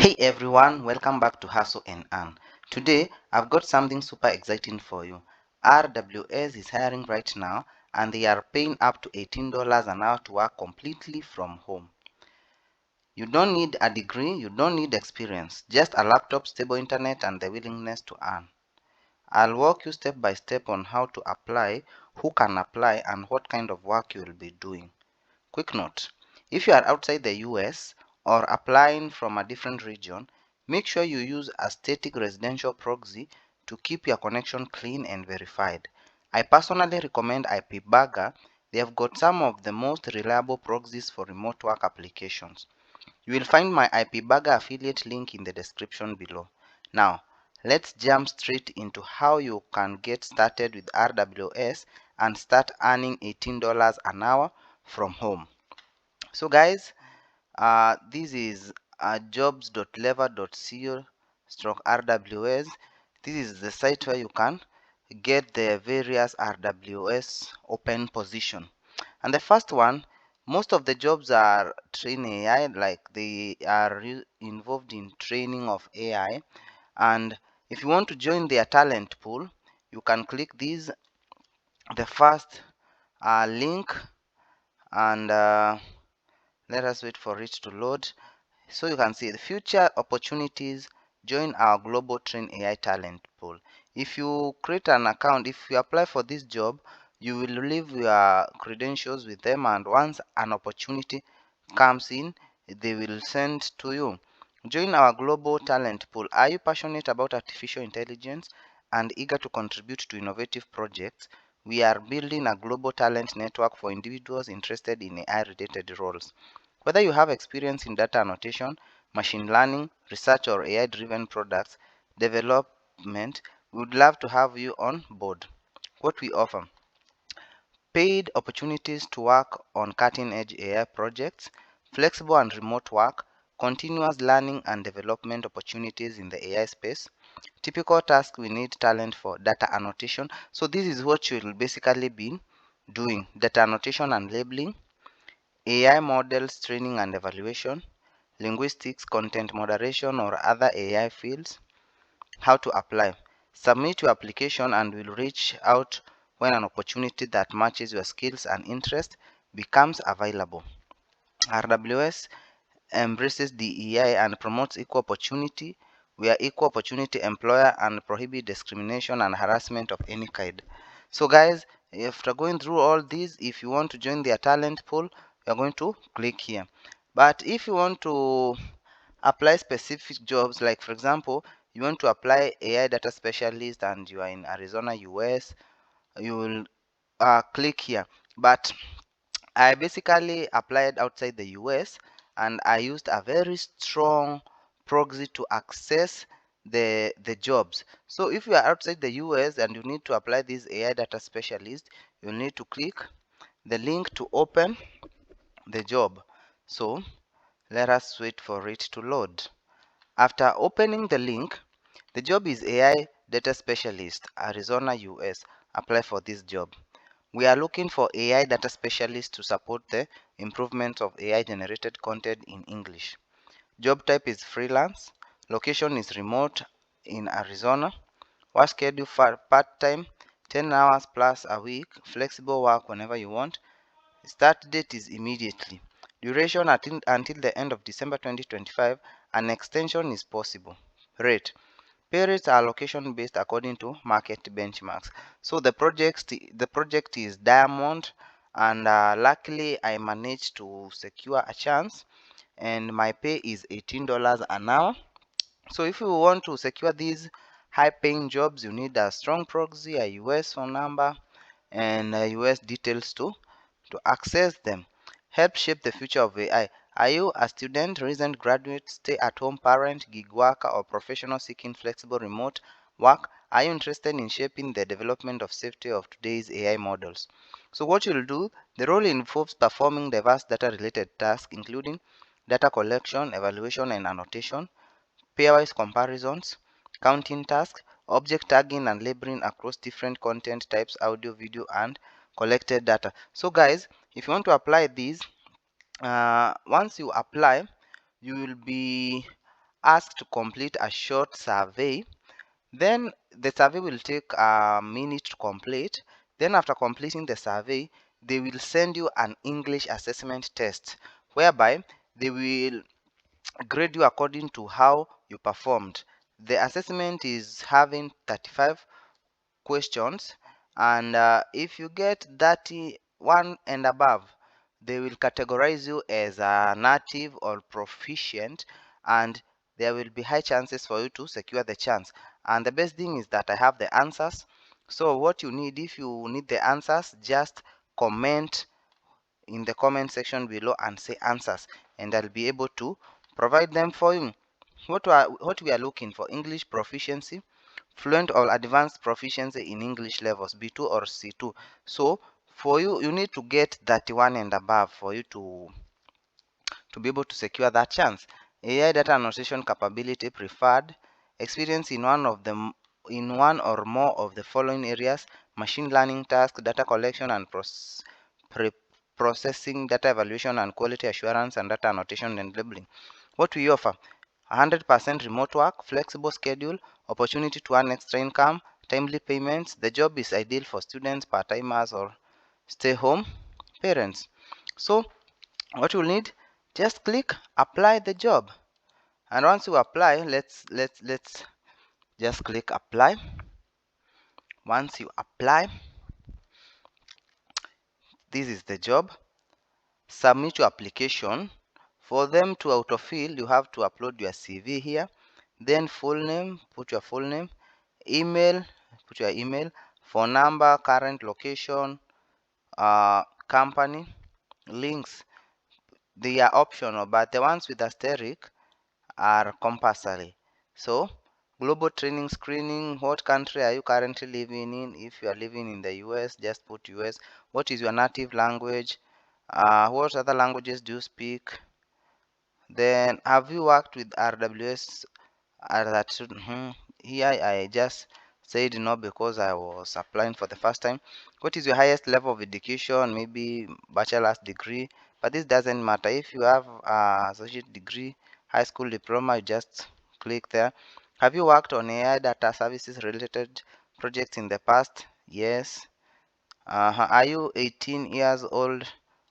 Hey everyone, welcome back to Hustle and Earn. Today I've got something super exciting for you. RWS is hiring right now and they are paying up to $18 an hour to work completely from home. You don't need a degree, you don't need experience, just a laptop, stable internet, and the willingness to earn. I'll walk you step by step on how to apply, who can apply, and what kind of work you will be doing. Quick note, if you are outside the US or applying from a different region, make sure you use a static residential proxy to keep your connection clean and verified. I personally recommend IPBurger. They have got some of the most reliable proxies for remote work applications. You will find my IPBurger affiliate link in the description below. Now, let's jump straight into how you can get started with RWS and start earning $18 an hour from home. So guys, this is jobs.lever.co/RWS. This is the site where you can get the various RWS open position. And the first one, most of the jobs are train AI, like they are involved in training of AI. And if you want to join their talent pool, you can click this, the first link, and let us wait for it to load. So you can see the future opportunities. Join our global train AI talent pool. If you create an account, if you apply for this job, you will leave your credentials with them, and once an opportunity comes in, they will send to you. Join our global talent pool. Are you passionate about artificial intelligence and eager to contribute to innovative projects? We are building a global talent network for individuals interested in AI related roles. Whether you have experience in data annotation, machine learning, research, or AI driven products development, we would love to have you on board. What we offer: paid opportunities to work on cutting edge AI projects, flexible and remote work, continuous learning and development opportunities in the AI space. Typical tasks we need talent for: data annotation. So this is what you will basically be doing: data annotation and labeling, AI models training and evaluation, linguistics, content moderation, or other AI fields. How to apply: submit your application and we'll reach out when an opportunity that matches your skills and interest becomes available. RWS embraces DEI and promotes equal opportunity. We are equal opportunity employer and prohibit discrimination and harassment of any kind. So guys, after going through all these, if you want to join their talent pool, you are going to click here. But if you want to apply specific jobs, like for example, you want to apply AI data specialist and you are in Arizona, US, you will click here. But I basically applied outside the US and I used a very strong proxy to access the jobs. So if you are outside the US and you need to apply this AI data specialist, you need to click the link to open the job. So let us wait for it to load. After opening the link, the job is AI data specialist, Arizona, US. Apply for this job. We are looking for AI data specialists to support the improvement of AI generated content in English. Job type is freelance. Location is remote in Arizona. Work schedule for part-time, 10 hours plus a week. Flexible work whenever you want. Start date is immediately. Duration until the end of December 2025. An extension is possible. Rate: pay rates are location based according to market benchmarks. So the project is Diamond, and luckily I managed to secure a chance, and my pay is $18 an hour. So if you want to secure these high paying jobs, you need a strong proxy, a US phone number, and US details to access them. Help shape the future of AI. Are you a student, recent graduate, stay-at-home parent, gig worker, or professional seeking flexible remote work? Are you interested in shaping the development of safety of today's AI models? So what you'll do, the role involves performing diverse data-related tasks, including data collection, evaluation, and annotation, pairwise comparisons, counting tasks, object tagging and labeling across different content types, audio, video, and collected data. So guys, if you want to apply these, once you apply, you will be asked to complete a short survey. Then the survey will take a minute to complete. Then after completing the survey, they will send you an English assessment test, whereby they will grade you according to how you performed. The assessment is having 35 questions, and if you get 31 and above, they will categorize you as a native or proficient, and there will be high chances for you to secure the chance. And the best thing is that I have the answers. So what you need, if you need the answers, just comment in the comment section below and say answers, and I'll be able to provide them for you. What we are looking for: English proficiency, fluent or advanced proficiency in English levels B2 or C2. So for you, you need to get 31 and above for you to be able to secure that chance. AI data annotation capability preferred, experience in one or more of the following areas: machine learning task, data collection and processing, data evaluation and quality assurance, and data annotation and labeling. What we offer: 100% remote work, flexible schedule, opportunity to earn extra income, timely payments. The job is ideal for students, part-timers, or stay-home parents. So what you'll need, just click apply the job, and once you apply, let's just click apply. Once you apply, this is the job. Submit your application. For them to autofill, you have to upload your CV here, then full name, put your full name, email, put your email, phone number, current location, company. Links, they are optional, but the ones with asterisk are compulsory. So global training screening: what country are you currently living in? If you are living in the US, just put US. What is your native language? What other languages do you speak? Then have you worked with RWS? That should here I just said no because I was applying for the first time. What is your highest level of education? Maybe bachelor's degree, but this doesn't matter. If you have associate degree, high school diploma, you just click there. Have you worked on AI data services related projects in the past? Yes. Are you 18 years old?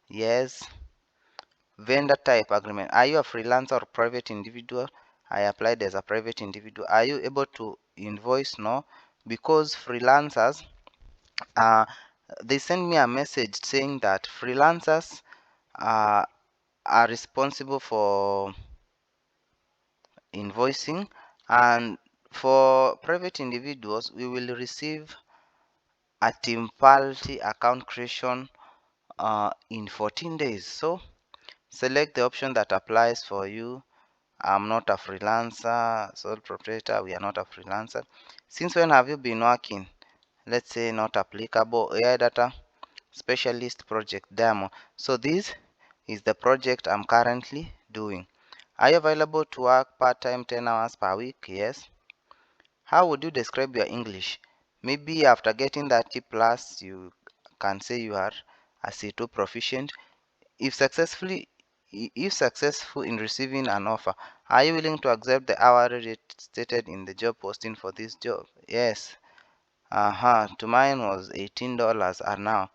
Yes. Vendor type agreement: are you a freelancer or private individual? I applied as a private individual. Are you able to invoice? No, because freelancers, uh, they send me a message saying that freelancers uh, are responsible for invoicing, and for private individuals, we will receive a Timpalti account creation in 14 days. So select the option that applies for you. I'm not a freelancer, sole proprietor. We are not a freelancer. Since when have you been working? Let's say not applicable. AI data specialist project demo. So this is the project I'm currently doing. Are you available to work part-time 10 hours per week? Yes. How would you describe your English? Maybe after getting that T plus, you can say you are a C2 proficient. If successful in receiving an offer, are you willing to accept the hourly rate stated in the job posting for this job? Yes. To mine was $18 an hour.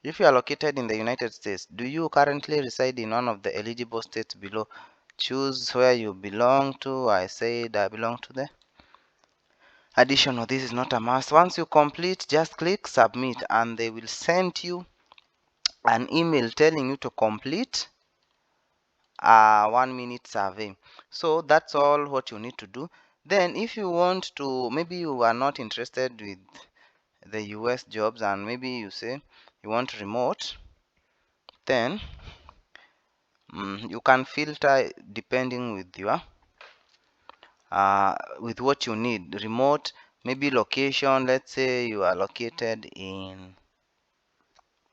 If you are located in the United States, do you currently reside in one of the eligible states below? Choose where you belong to. I said I belong to the additional. This is not a must. Once you complete, just click submit, and they will send you an email telling you to complete a 1 minute survey. So that's all what you need to do. Then if you want to, maybe you are not interested with the US jobs, and maybe you say you want remote, then you can filter depending with your with what you need. Remote, maybe location. Let's say you are located in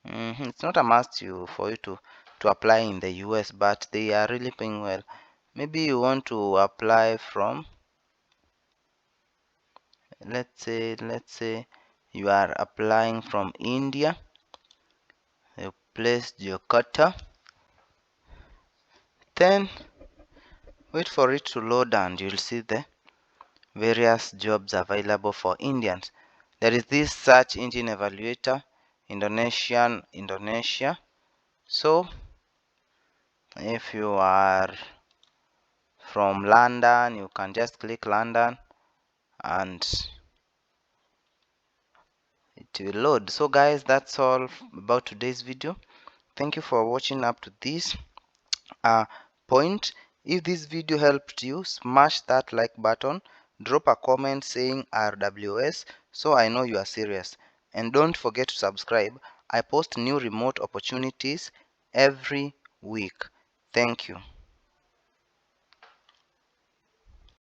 it's not a must for you to apply in the US, but they are really paying well. Maybe you want to apply from, let's say you are applying from India. You place Jakarta, then Wait for it to load and you'll see the various jobs available for Indians. There is this search engine evaluator, Indonesia. So if you are from London, you can just click London and it will load. So guys, that's all about today's video. Thank you for watching up to this point. If this video helped you, smash that like button, drop a comment saying RWS so I know you are serious, and don't forget to subscribe. I post new remote opportunities every week. Thank you.